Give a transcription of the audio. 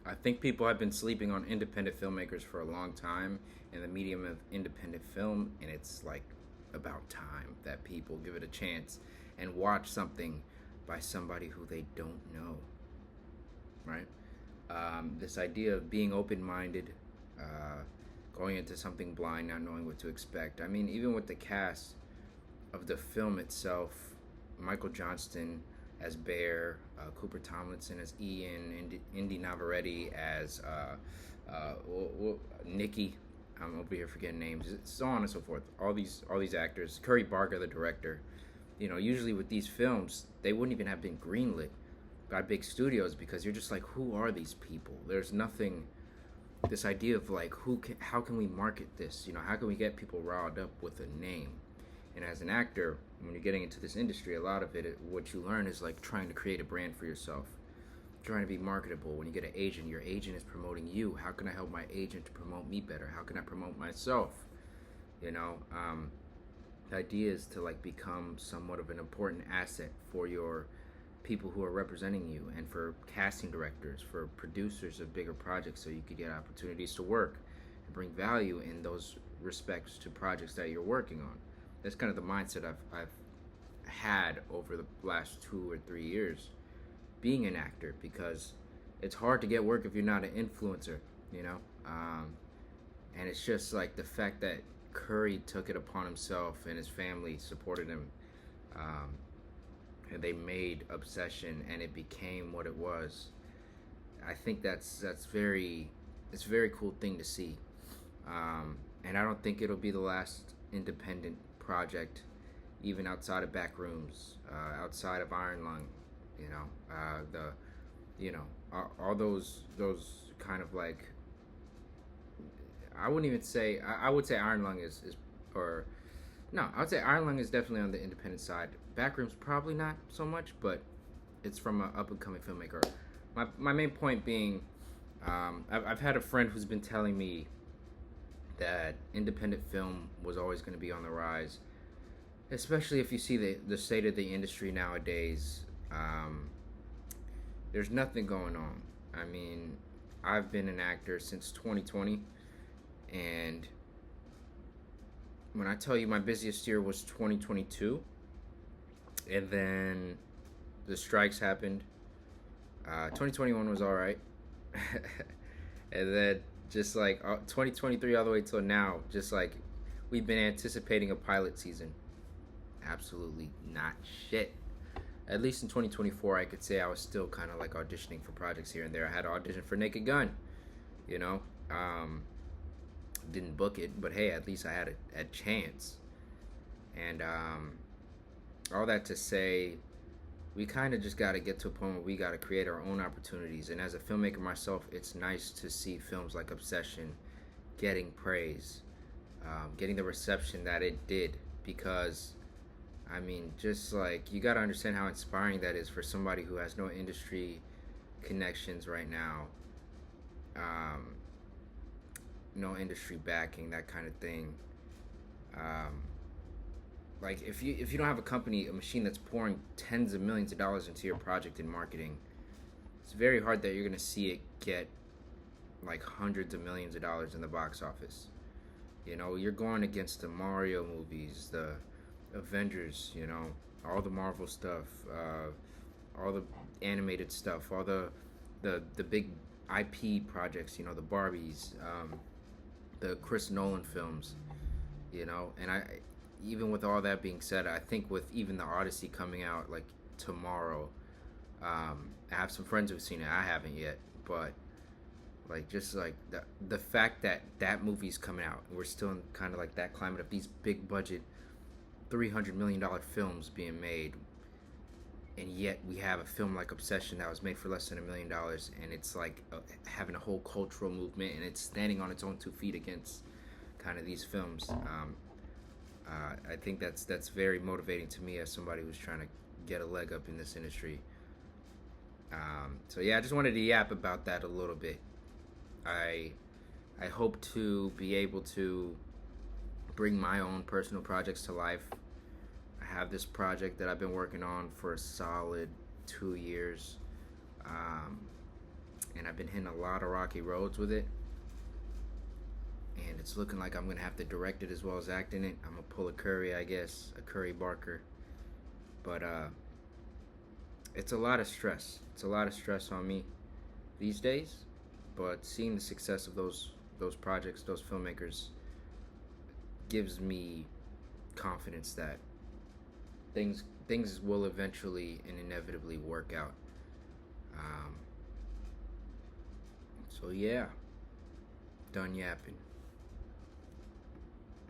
I think people have been sleeping on independent filmmakers for a long time in the medium of independent film, and it's like about time that people give it a chance and watch something by somebody who they don't know, right? This idea of being open minded, uh, going into something blind, not knowing what to expect. I mean, even with the cast of the film itself, Michael Johnston as Bear, Cooper Tomlinson as Ian, Indy Navarrete as Nikki. I'm over here forgetting names, so on and so forth. All these actors. Curry Barker, the director. You know, usually with these films, they wouldn't even have been greenlit by big studios because you're just like, who are these people? There's nothing. This idea of like, how can we market this? You know, how can we get people riled up with a name? And as an actor, when you're getting into this industry, a lot of it, what you learn is like trying to create a brand for yourself, trying to be marketable. When you get an agent, your agent is promoting you. How can I help my agent to promote me better? How can I promote myself? You know, the idea is to like become somewhat of an important asset for your people who are representing you, and for casting directors, for producers of bigger projects, so you could get opportunities to work and bring value in those respects to projects that you're working on. That's kind of the mindset I've had over the last 2 or 3 years being an actor, because it's hard to get work if you're not an influencer, you know. And it's just like the fact that Curry took it upon himself and his family supported him, um, and they made Obsession and it became what it was. I think that's very it's a very cool thing to see, and I don't think it'll be the last independent project, even outside of Backrooms, outside of Iron Lung, you know, the, you know, all those kind of like, I wouldn't even say, I would say Iron Lung is or no, I would say Iron Lung is definitely on the independent side. Backrooms probably not so much, but it's from an up and coming filmmaker. My main point being, I've had a friend who's been telling me that independent film was always going to be on the rise, especially if you see the state of the industry nowadays. There's nothing going on. I mean, I've been an actor since 2020, and when I tell you my busiest year was 2022, and then the strikes happened. 2021 was all right, and then just like 2023 all the way till now, just like we've been anticipating a pilot season. Absolutely not shit. At least in 2024, I could say I was still kind of like auditioning for projects here and there. I had to audition for Naked Gun, you know. Didn't book it, but hey, at least I had a chance. And all that to say, we kind of just got to get to a point where we got to create our own opportunities. And as a filmmaker myself, it's nice to see films like Obsession getting praise, getting the reception that it did, because I mean, just like, you got to understand how inspiring that is for somebody who has no industry connections right now, no industry backing, that kind of thing. Um, like if you don't have a company, a machine that's pouring tens of millions of dollars into your project in marketing, it's very hard that you're gonna see it get like hundreds of millions of dollars in the box office. You know, you're going against the Mario movies, the Avengers, you know, all the Marvel stuff, all the animated stuff, all the big IP projects, you know, the Barbies, the Chris Nolan films, you know. And even with all that being said, I think with even the Odyssey coming out like tomorrow, I have some friends who've seen it. I haven't yet, but like, just like the fact that that movie's coming out, we're still in kind of like that climate of these big budget $300 million films being made, and yet we have a film like Obsession that was made for less than $1 million, and it's like having a whole cultural movement, and it's standing on its own 2 feet against kind of these films. I think that's very motivating to me as somebody who's trying to get a leg up in this industry. So yeah, I just wanted to yap about that a little bit. I hope to be able to bring my own personal projects to life. I have this project that I've been working on for a solid 2 years. and I've been hitting a lot of rocky roads with it. And it's looking like I'm gonna have to direct it as well as act in it. I'm gonna pull a Curry, I guess, a Curry Barker. But it's a lot of stress. It's a lot of stress on me these days. But seeing the success of those projects, those filmmakers, gives me confidence that things will eventually and inevitably work out. Um, so yeah, done yapping.